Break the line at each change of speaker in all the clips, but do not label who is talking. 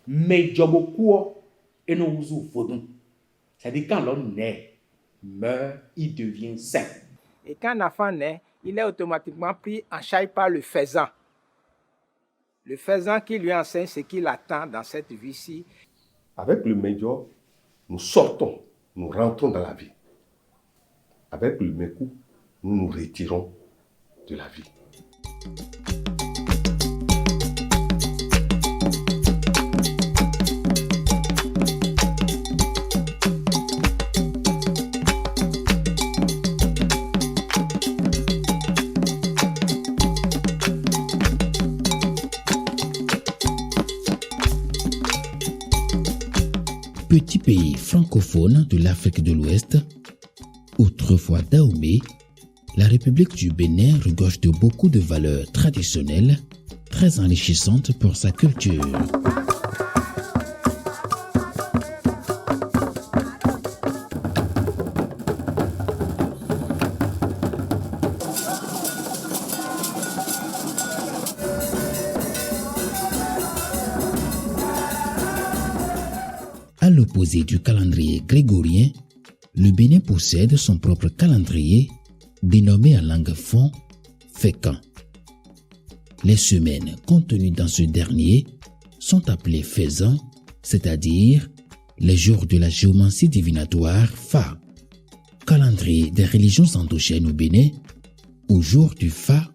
Mais Djobokuo et nous Vodun. C'est-à-dire quand l'homme naît, meurt, il devient saint.
Et quand un enfant naît, il est automatiquement pris en charge par le faisan. Le faisan qui lui enseigne ce qu'il attend dans cette vie-ci.
Avec le Medjo, nous sortons, nous rentrons dans la vie. Avec le Mekou, nous nous retirons de la vie.
Petit pays francophone de l'Afrique de l'Ouest, autrefois Dahomey, la République du Bénin regorge de beaucoup de valeurs traditionnelles très enrichissantes pour sa culture. À l'opposé du calendrier grégorien, le Bénin possède son propre calendrier dénommé en langue fon Fécamp. Les semaines contenues dans ce dernier sont appelées faisans, c'est-à-dire les jours de la géomancie divinatoire Fa. Calendrier des religions endogènes au Bénin, au jour du Fa,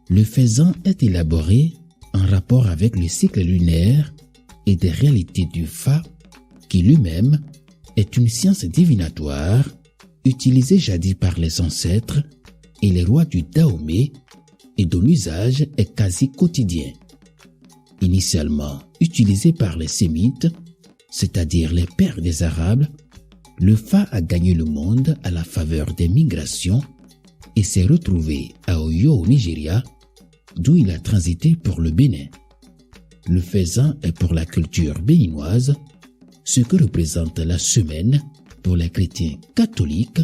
le faisan est élaboré en rapport avec le cycle lunaire et des réalités du Fa qui lui-même est une science divinatoire utilisée jadis par les ancêtres et les rois du Dahomey et dont l'usage est quasi quotidien. Initialement utilisé par les Sémites, c'est-à-dire les pères des Arabes, le Fa a gagné le monde à la faveur des migrations et s'est retrouvé à Oyo au Nigeria, d'où il a transité pour le Bénin. Le faisan est pour la culture béninoise ce que représente la semaine pour les chrétiens catholiques,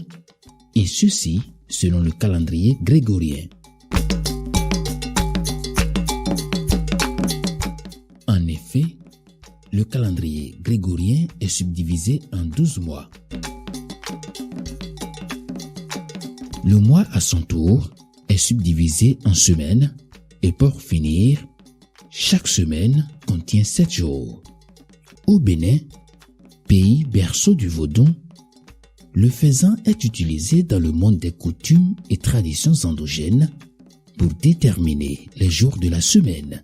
et ceci selon le calendrier grégorien. En effet, le calendrier grégorien est subdivisé en 12 mois. Le mois à son tour est subdivisé en semaines et pour finir, chaque semaine contient 7 jours. Au Bénin, pays berceau du Vaudon, le faisan est utilisé dans le monde des coutumes et traditions endogènes pour déterminer les jours de la semaine,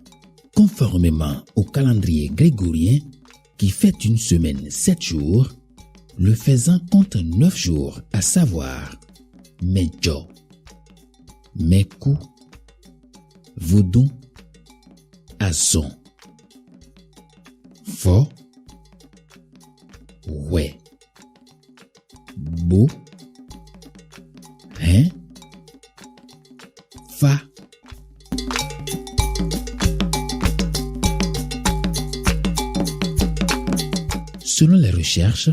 conformément au calendrier grégorien qui fait une semaine 7 jours. Le faisan compte 9 jours, à savoir Medjo, Mekou, Vodon, Azon, Fo, Ouais, Bo, Hein, Fa. Selon les recherches,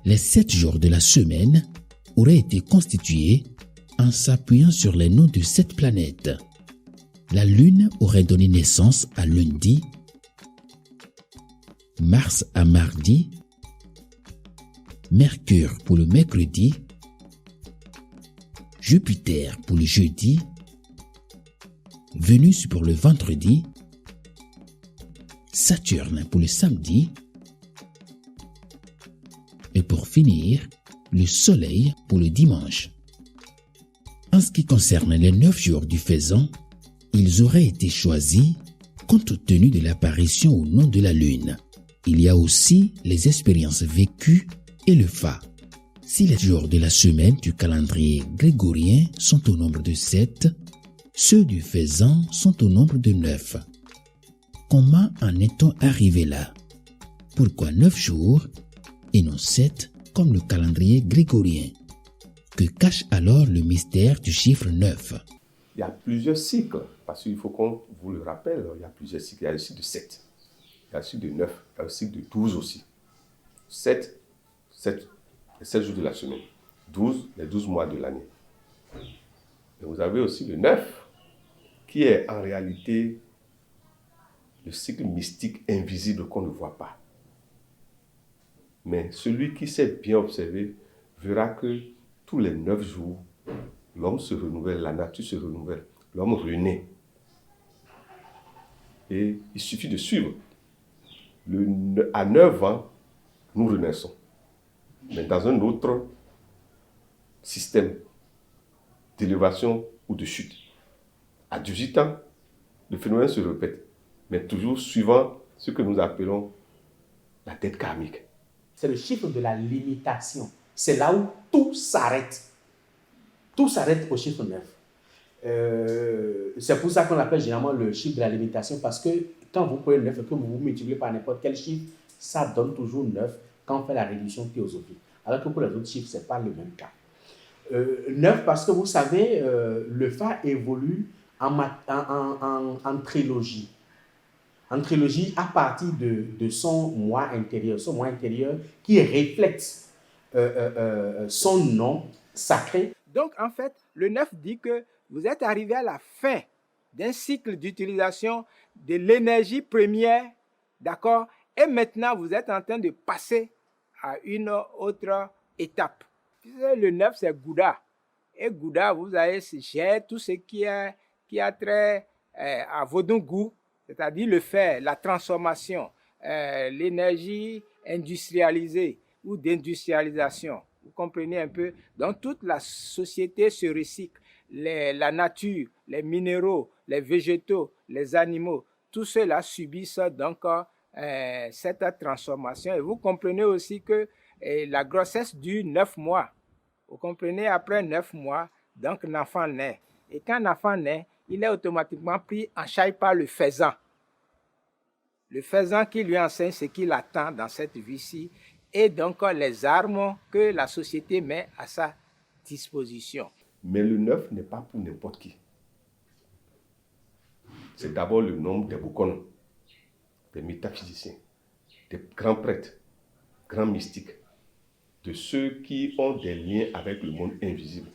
les 7 jours de la semaine auraient été constitués en s'appuyant sur les noms de 7 planètes. La Lune aurait donné naissance à lundi, Mars à mardi, Mercure pour le mercredi, Jupiter pour le jeudi, Vénus pour le vendredi, Saturne pour le samedi, et pour finir, le Soleil pour le dimanche. En ce qui concerne les 9 jours du faisan, ils auraient été choisis compte tenu de l'apparition ou non de la Lune. Il y a aussi les expériences vécues et le Fa. Si les jours de la semaine du calendrier grégorien sont au nombre de 7, ceux du faisan sont au nombre de 9. Comment en est-on arrivé là? Pourquoi 9 jours et non 7 comme le calendrier grégorien? Que cache alors le mystère du chiffre 9?
Il y a plusieurs cycles, parce qu'il faut qu'on vous le rappelle, il y a plusieurs cycles. Il y a le cycle de 7, il y a le cycle de 9, il y a le cycle de 12 aussi. 7, les 7 jours de la semaine. 12, les 12 mois de l'année. Et vous avez aussi le 9, qui est en réalité le cycle mystique invisible qu'on ne voit pas. Mais celui qui sait bien observer verra que tous les 9 jours, l'homme se renouvelle, la nature se renouvelle, l'homme renaît. Et il suffit de suivre. À 9 ans, nous renaissons. Mais dans un autre système d'élévation ou de chute. À 18 ans, le phénomène se répète, mais toujours suivant ce que nous appelons la dette karmique.
C'est le chiffre de la limitation. C'est là où tout s'arrête. Tout s'arrête au chiffre 9. C'est pour ça qu'on l'appelle généralement le chiffre de la limitation, parce que quand vous prenez 9 et que vous multipliez par n'importe quel chiffre, ça donne toujours 9 quand on fait la réduction théosophique. Alors que pour les autres chiffres, ce n'est pas le même cas. 9 parce que vous savez, le Fa évolue en trilogie. En trilogie à partir de son moi intérieur qui reflète son nom sacré.
Donc, en fait, le 9 dit que vous êtes arrivé à la fin d'un cycle d'utilisation de l'énergie première, d'accord? Et maintenant, vous êtes en train de passer à une autre étape. Le 9, c'est Gouda. Et Gouda, vous avez gère tout ce qui a trait à votre goût, c'est-à-dire le faire, la transformation, l'énergie industrialisée ou d'industrialisation. Vous comprenez un peu? Donc, toute la société se recycle. La nature, les minéraux, les végétaux, les animaux, tout cela subissent donc cette transformation. Et vous comprenez aussi que la grossesse dure 9 mois. Vous comprenez? Après 9 mois, donc l'enfant naît. Et quand l'enfant naît, il est automatiquement pris en charge par le faisan. Le faisan qui lui enseigne ce qu'il attend dans cette vie-ci et donc les armes que la société met à sa disposition.
Mais le 9 n'est pas pour n'importe qui. C'est d'abord le nombre des Bokono, des métaphysiciens, des grands prêtres, grands mystiques, de ceux qui ont des liens avec le monde invisible,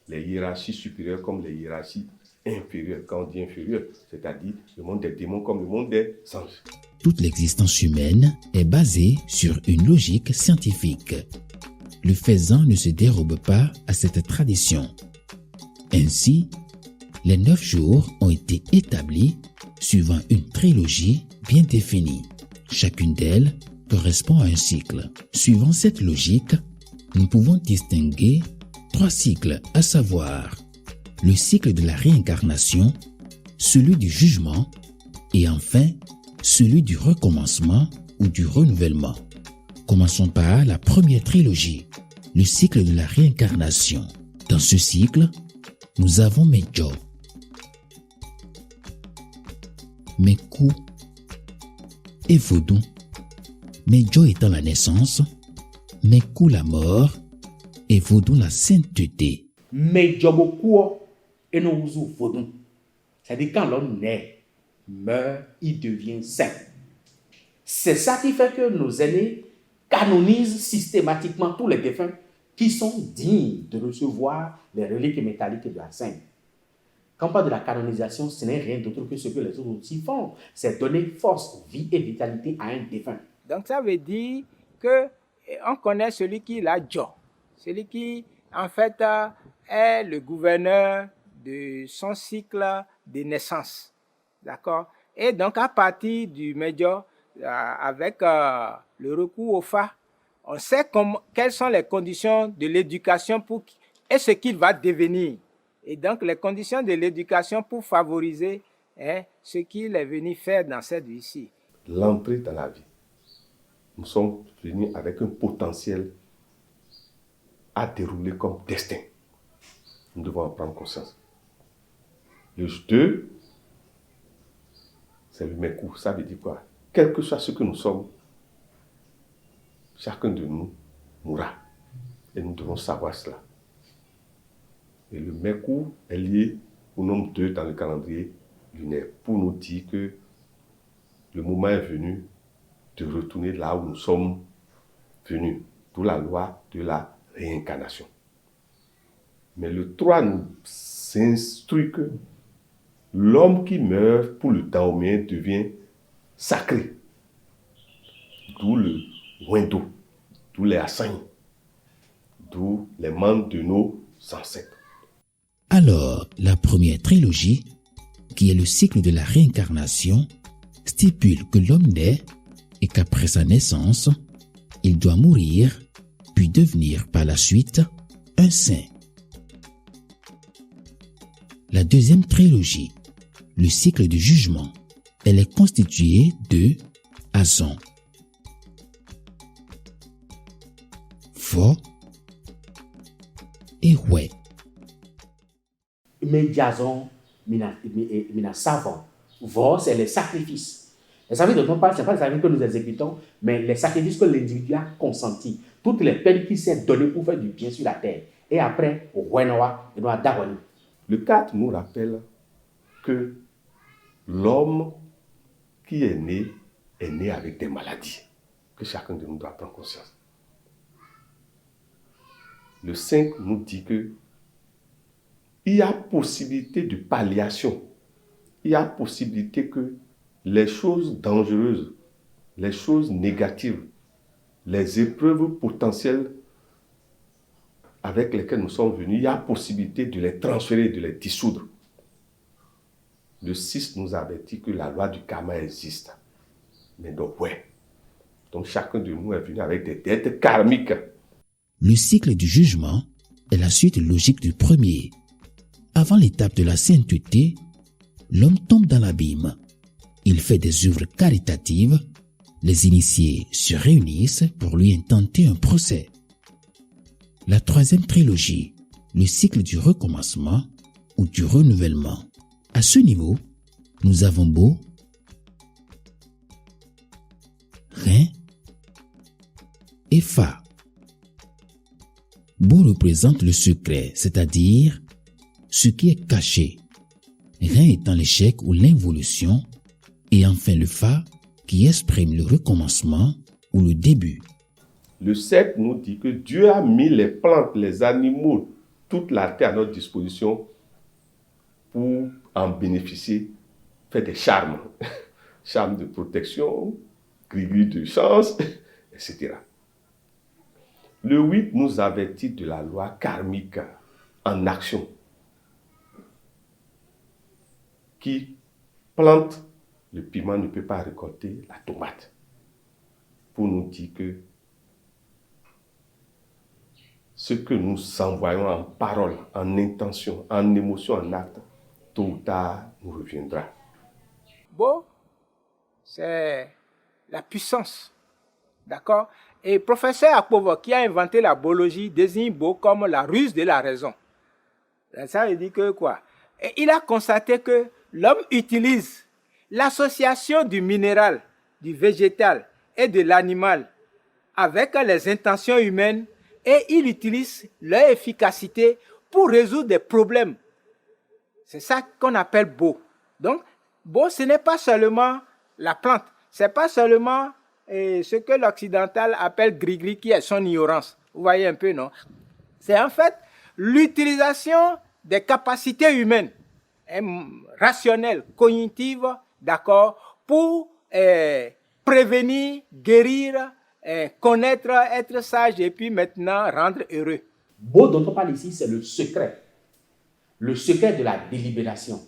les hiérarchies supérieures comme les hiérarchies inférieures. Quand on dit inférieure, c'est-à-dire le monde des démons comme le monde des anges.
Toute l'existence humaine est basée sur une logique scientifique. Le faisan ne se dérobe pas à cette tradition. Ainsi, les 9 jours ont été établis suivant une trilogie bien définie. Chacune d'elles correspond à un cycle. Suivant cette logique, nous pouvons distinguer 3 cycles, à savoir le cycle de la réincarnation, celui du jugement et enfin celui du recommencement ou du renouvellement. Commençons par la première trilogie, le cycle de la réincarnation. Dans ce cycle, nous avons Medjo, Mekou et Vodou. Medjo étant la naissance, Mekou la mort et Vodou la sainteté.
Medjo Bokuo et nous Vodou. C'est-à-dire quand l'homme naît, meurt, il devient saint. C'est ça qui fait que nos aînés canonisent systématiquement tous les défunts qui sont dignes de recevoir les reliques métalliques de la sainte. Quand on parle de la canonisation, ce n'est rien d'autre que ce que les autres aussi font. C'est donner force, vie et vitalité à un défunt.
Donc ça veut dire qu'on connaît celui qui l'a Djo, celui qui en fait est le gouverneur de son cycle de naissance. D'accord? Et donc à partir du Medjo, avec le recours au Fa, on sait quelles sont les conditions de l'éducation et ce qu'il va devenir. Et donc les conditions de l'éducation pour favoriser ce qu'il est venu faire dans cette vie-ci.
L'entrée dans la vie. Nous sommes venus avec un potentiel à dérouler comme destin. Nous devons en prendre conscience. Le 2, c'est le Mekou. Ça veut dire quoi? Quel que soit ce que nous sommes, chacun de nous mourra. Et nous devons savoir cela. Et le Mekou est lié au nombre 2 dans le calendrier lunaire pour nous dire que le moment est venu de retourner là où nous sommes venus. D'où la loi de la réincarnation. Mais le 3 nous instruit que l'homme qui meurt pour le Daomien devient sacrés. D'où le Wendo, d'où les Assailles, d'où les membres de nos ancêtres.
Alors, la première trilogie, qui est le cycle de la réincarnation, stipule que l'homme naît et qu'après sa naissance, il doit mourir, puis devenir par la suite un saint. La deuxième trilogie, le cycle du jugement, elle est constituée de Azon, Fo et Houé.
Mais Jason, mina savant. Vo, c'est les sacrifices. Les sacrifices dont on parle, ce n'est pas les sacrifices que nous exécutons, mais les sacrifices que l'individu a consentis. Toutes les peines qu'il s'est données pour faire du bien sur la terre. Et après,
Le 4 nous rappelle que l'homme qui est né avec des maladies, que chacun de nous doit prendre conscience. Le 5 nous dit que il y a possibilité de palliation. Il y a possibilité que les choses dangereuses, les choses négatives, les épreuves potentielles avec lesquelles nous sommes venus, il y a possibilité de les transférer, de les dissoudre. Le 6 nous avertit que la loi du karma existe. Mais donc, donc chacun de nous est venu avec des dettes karmiques.
Le cycle du jugement est la suite logique du premier. Avant l'étape de la sainteté, l'homme tombe dans l'abîme. Il fait des œuvres caritatives. Les initiés se réunissent pour lui intenter un procès. La troisième trilogie, le cycle du recommencement ou du renouvellement. À ce niveau, nous avons Bo, Rin et Fa. Bo représente le secret, c'est-à-dire ce qui est caché. Rin étant l'échec ou l'involution, et enfin le Fa qui exprime le recommencement ou le début.
Le 7 nous dit que Dieu a mis les plantes, les animaux, toute la terre à notre disposition pour en bénéficier, faire des charmes. Charmes de protection, gris de chance, etc. Le 8 nous avertit de la loi karmique en action qui plante le piment ne peut pas récolter la tomate. Pour nous dire que ce que nous envoyons en parole, en intention, en émotion, en acte, tôt ou tard, nous reviendra.
Bo, c'est la puissance. D'accord? Et professeur Akpovo, qui a inventé la biologie, désigne Bo comme la ruse de la raison. Ça veut dire que quoi? Et il a constaté que l'homme utilise l'association du minéral, du végétal et de l'animal avec les intentions humaines et il utilise leur efficacité pour résoudre des problèmes. C'est ça qu'on appelle Bo. Donc, Bo, ce n'est pas seulement la plante, ce n'est pas seulement ce que l'occidental appelle gris-gris qui est son ignorance. Vous voyez un peu, non? C'est en fait l'utilisation des capacités humaines, rationnelles, cognitives, d'accord, pour prévenir, guérir, connaître, être sage et puis maintenant rendre heureux.
Bo dont on parle ici, c'est le secret de la délibération.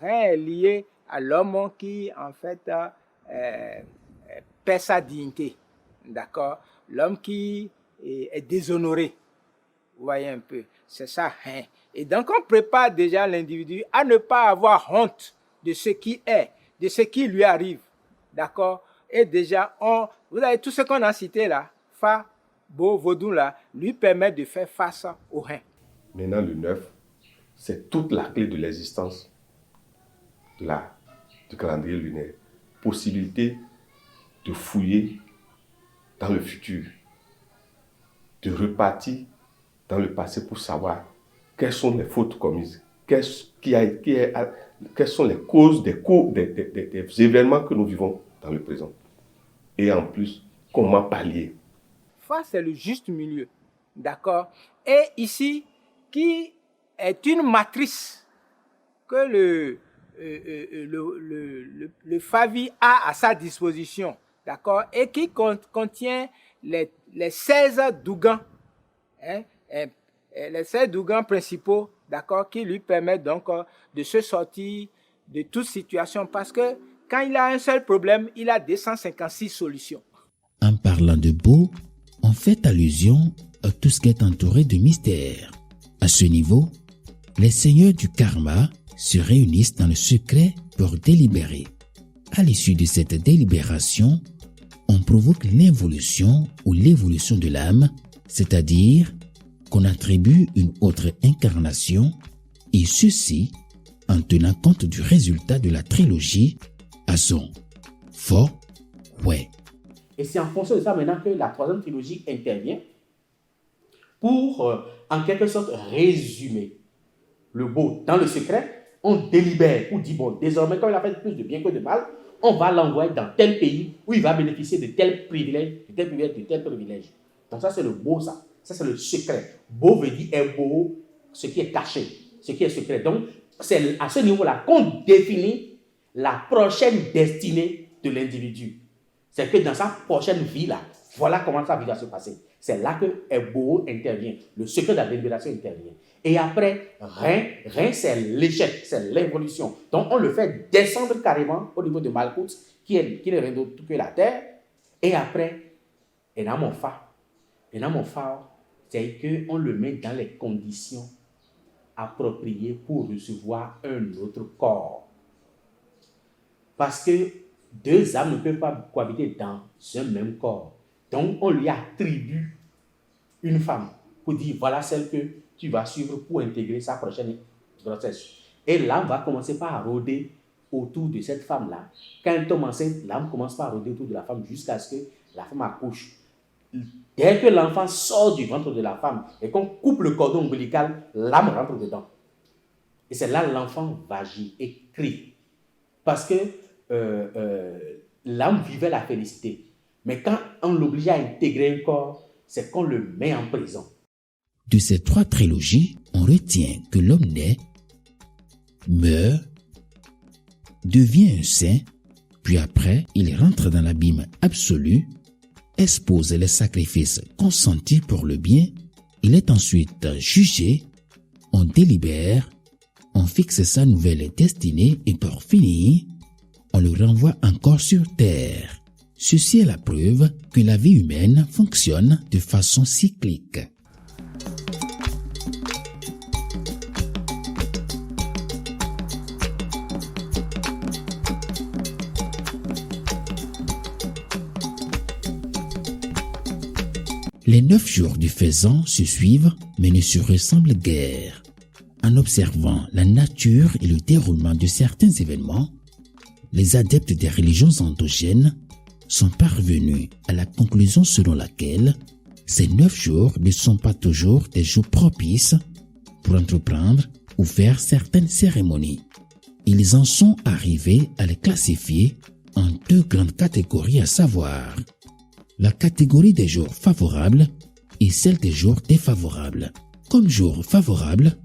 Rien est lié à l'homme qui, en fait, perd sa dignité, d'accord? L'homme qui est déshonoré, vous voyez un peu, c'est ça. Hein? Et donc, on prépare déjà l'individu à ne pas avoir honte de ce qui est, de ce qui lui arrive, d'accord? Et déjà, vous avez tout ce qu'on a cité là, Fa, Bo, Vodou là, lui permet de faire face au rein.
Maintenant, le 9, c'est toute la clé de l'existence du calendrier lunaire. Possibilité de fouiller dans le futur, de repartir dans le passé pour savoir quelles sont les fautes commises, quelles sont les causes des événements que nous vivons dans le présent. Et en plus, comment pallier.
Fa, c'est le juste milieu, d'accord? Et ici, qui est une matrice que le Favi a à sa disposition, d'accord, et qui contient les 16 dougans, hein, les 16 dougans principaux, d'accord, qui lui permettent donc de se sortir de toute situation, parce que quand il a un seul problème, il a 256 solutions.
En parlant de beau, on fait allusion à tout ce qui est entouré de mystère. À ce niveau, les seigneurs du karma se réunissent dans le secret pour délibérer. À l'issue de cette délibération, on provoque l'involution ou l'évolution de l'âme, c'est-à-dire qu'on attribue une autre incarnation, et ceci en tenant compte du résultat de la trilogie Azon, Fo, Ouais.
Et c'est en fonction de ça maintenant que la troisième trilogie intervient pour, en quelque sorte, résumer le beau. Dans le secret, on délibère pour dire, bon, désormais, comme il a fait plus de bien que de mal, on va l'envoyer dans tel pays où il va bénéficier de tel privilège, de tel privilège, de tel privilège. Donc ça, c'est le beau, ça. Ça, c'est le secret. Beau veut dire un beau, ce qui est caché, ce qui est secret. Donc, c'est à ce niveau-là qu'on définit la prochaine destinée de l'individu. C'est que dans sa prochaine vie-là, voilà comment sa vie va se passer. C'est là que Ebo intervient. Le secret de la délibération intervient. Et après, Rein, c'est l'échec, c'est l'évolution. Donc, on le fait descendre carrément au niveau de Malkout, qui est rien d'autre que la terre. Et après, Enamofa, c'est qu'on le met dans les conditions appropriées pour recevoir un autre corps. Parce que deux âmes ne peuvent pas cohabiter dans un même corps. Donc, on lui attribue une femme pour dire, voilà celle que tu vas suivre pour intégrer sa prochaine grossesse. Et l'âme va commencer par rôder autour de cette femme-là. Quand elle tombe enceinte, l'âme commence par rôder autour de la femme jusqu'à ce que la femme accouche. Dès que l'enfant sort du ventre de la femme et qu'on coupe le cordon ombilical, l'âme rentre dedans. Et c'est là que l'enfant vagit et crie. Parce que l'âme vivait la félicité. Mais quand on l'oblige à intégrer un corps, c'est qu'on le met en prison.
De ces trois trilogies, on retient que l'homme naît, meurt, devient un saint, puis après, il rentre dans l'abîme absolu, expose les sacrifices consentis pour le bien, il est ensuite jugé, on délibère, on fixe sa nouvelle destinée et pour finir, on le renvoie encore sur terre. Ceci est la preuve que la vie humaine fonctionne de façon cyclique. Les 9 jours du faisan se suivent mais ne se ressemblent guère. En observant la nature et le déroulement de certains événements, les adeptes des religions endogènes sont parvenus à la conclusion selon laquelle ces 9 jours ne sont pas toujours des jours propices pour entreprendre ou faire certaines cérémonies. Ils en sont arrivés à les classifier en 2 grandes catégories, à savoir la catégorie des jours favorables et celle des jours défavorables. Comme jours favorables,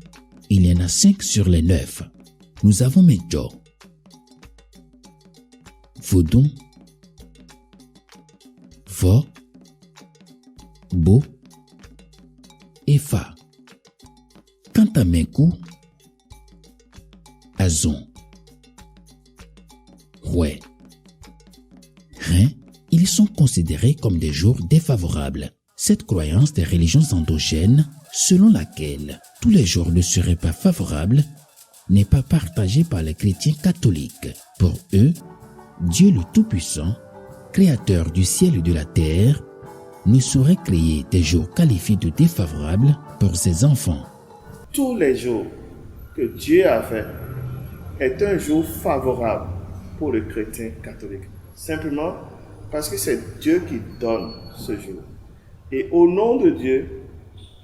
il y en a 5 sur les 9. Nous avons Medjo, Vodun, Vo, Bo et Fa. Quant à Menkou, Azon, Ouais, Rein, ils sont considérés comme des jours défavorables. Cette croyance des religions endogènes, selon laquelle tous les jours ne seraient pas favorables, n'est pas partagée par les chrétiens catholiques. Pour eux, Dieu le Tout-Puissant, créateur du ciel et de la terre, ne saurait créer des jours qualifiés de défavorables pour ses enfants.
Tous les jours que Dieu a fait est un jour favorable pour le chrétien catholique. Simplement parce que c'est Dieu qui donne ce jour. Et au nom de Dieu,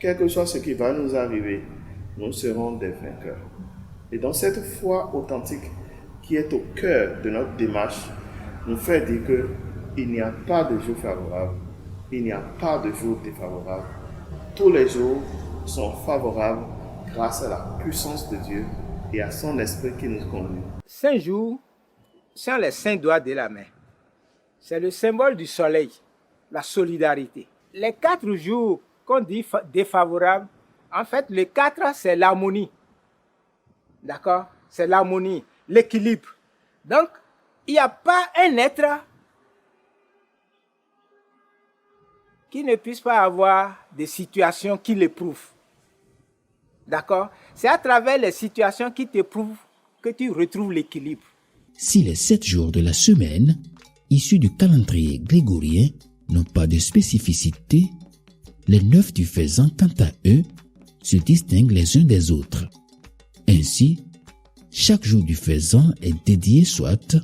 quel que soit ce qui va nous arriver, nous serons des vainqueurs. Et dans cette foi authentique qui est au cœur de notre démarche, nous fait dire qu'il n'y a pas de jour favorable, il n'y a pas de jour défavorable. Tous les jours sont favorables grâce à la puissance de Dieu et à son esprit qui nous conduit.
5 jours sont les 5 doigts de la main. C'est le symbole du soleil, la solidarité. Les 4 jours qu'on dit défavorables, en fait, le 4, c'est l'harmonie. D'accord? C'est l'harmonie, l'équilibre. Donc, il n'y a pas un être qui ne puisse pas avoir des situations qui l'éprouvent. D'accord? C'est à travers les situations qui t'éprouvent que tu retrouves l'équilibre.
Si les 7 jours de la semaine, issus du calendrier grégorien, n'ont pas de spécificité, les 9 du Faisan, quant à eux, se distinguent les uns des autres. Ainsi, chaque jour du Faisan est dédié soit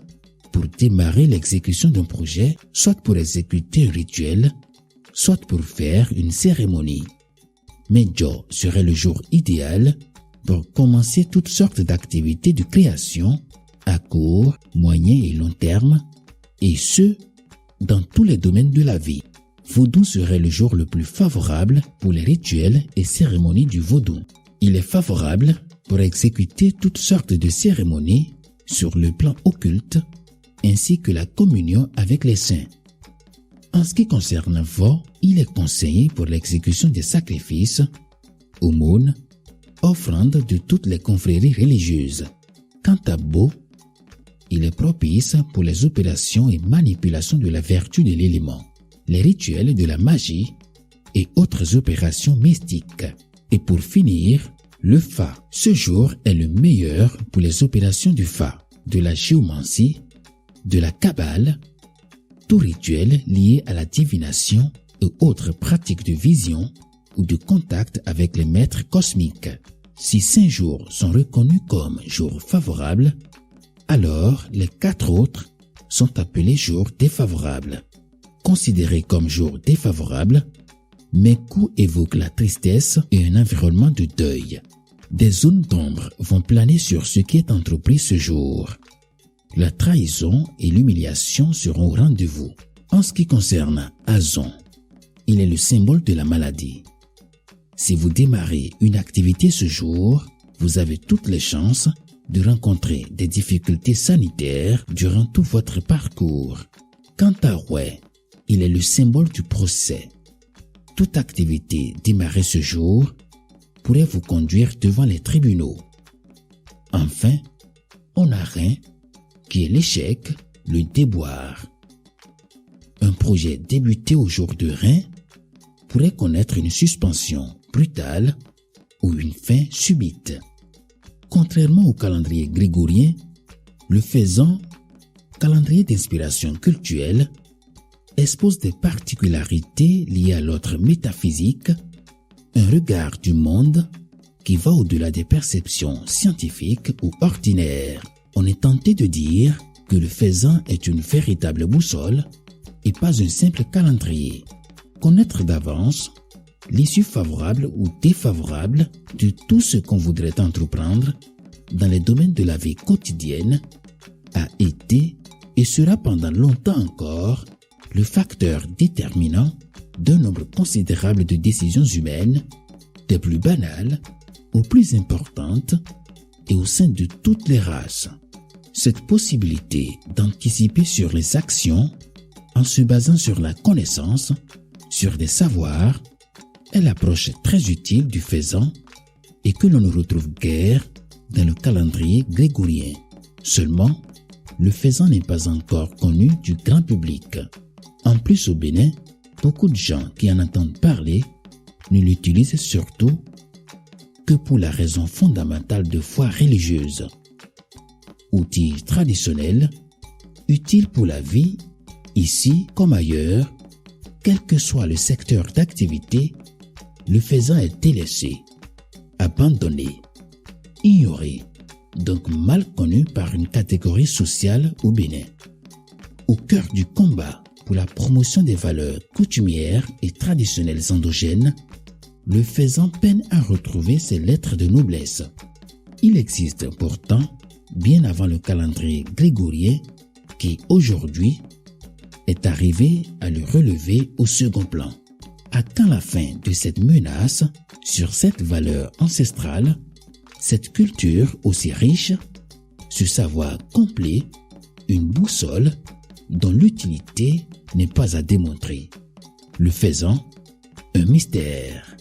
pour démarrer l'exécution d'un projet, soit pour exécuter un rituel, soit pour faire une cérémonie. Medjo serait le jour idéal pour commencer toutes sortes d'activités de création à court, moyen et long terme, et ce, dans tous les domaines de la vie. Vodou serait le jour le plus favorable pour les rituels et cérémonies du Vodou. Il est favorable pour exécuter toutes sortes de cérémonies sur le plan occulte, ainsi que la communion avec les saints. En ce qui concerne Vo, il est conseillé pour l'exécution des sacrifices, aumônes, offrandes de toutes les confréries religieuses. Quant à Bo, il est propice pour les opérations et manipulations de la vertu de l'élément, les rituels de la magie et autres opérations mystiques. Et pour finir, le Fa. Ce jour est le meilleur pour les opérations du Fa, de la géomancie, de la kabbale, tout rituel lié à la divination et autres pratiques de vision ou de contact avec les maîtres cosmiques. Si 5 jours sont reconnus comme jours favorables, alors les 4 autres sont appelés jours défavorables. Considérés comme jours défavorables, Mekou évoque la tristesse et un environnement de deuil. Des zones d'ombre vont planer sur ce qui est entrepris ce jour. La trahison et l'humiliation seront au rendez-vous. En ce qui concerne Azon, il est le symbole de la maladie. Si vous démarrez une activité ce jour, vous avez toutes les chances de rencontrer des difficultés sanitaires durant tout votre parcours. Quant à Rouet, il est le symbole du procès. Toute activité démarrée ce jour pourrait vous conduire devant les tribunaux. Enfin, on a Rein, qui est l'échec, le déboire. Un projet débuté au jour de Rein pourrait connaître une suspension brutale ou une fin subite. Contrairement au calendrier grégorien, le Faisan, calendrier d'inspiration cultuelle, expose des particularités liées à l'ordre métaphysique, un regard du monde qui va au-delà des perceptions scientifiques ou ordinaires. On est tenté de dire que le Faisan est une véritable boussole et pas un simple calendrier. Connaître d'avance l'issue favorable ou défavorable de tout ce qu'on voudrait entreprendre dans les domaines de la vie quotidienne a été et sera pendant longtemps encore le facteur déterminant d'un nombre considérable de décisions humaines, des plus banales aux plus importantes et au sein de toutes les races. Cette possibilité d'anticiper sur les actions en se basant sur la connaissance, sur des savoirs, est l'approche très utile du Faisan et que l'on ne retrouve guère dans le calendrier grégorien. Seulement, le Faisan n'est pas encore connu du grand public. En plus, au Bénin, beaucoup de gens qui en entendent parler ne l'utilisent surtout que pour la raison fondamentale de foi religieuse. Outil traditionnel, utile pour la vie, ici comme ailleurs, quel que soit le secteur d'activité, le Faisan est délaissé, abandonné, ignoré, donc mal connu par une catégorie sociale au Bénin. Au cœur du combat pour la promotion des valeurs coutumières et traditionnelles endogènes, le Faisan peine à retrouver ses lettres de noblesse. Il existe pourtant, bien avant le calendrier grégorien, qui aujourd'hui est arrivé à le relever au second plan. À quand la fin de cette menace sur cette valeur ancestrale Cette culture aussi riche, ce savoir complet, une boussole dont l'utilité n'est pas à démontrer. Le faisant, un mystère.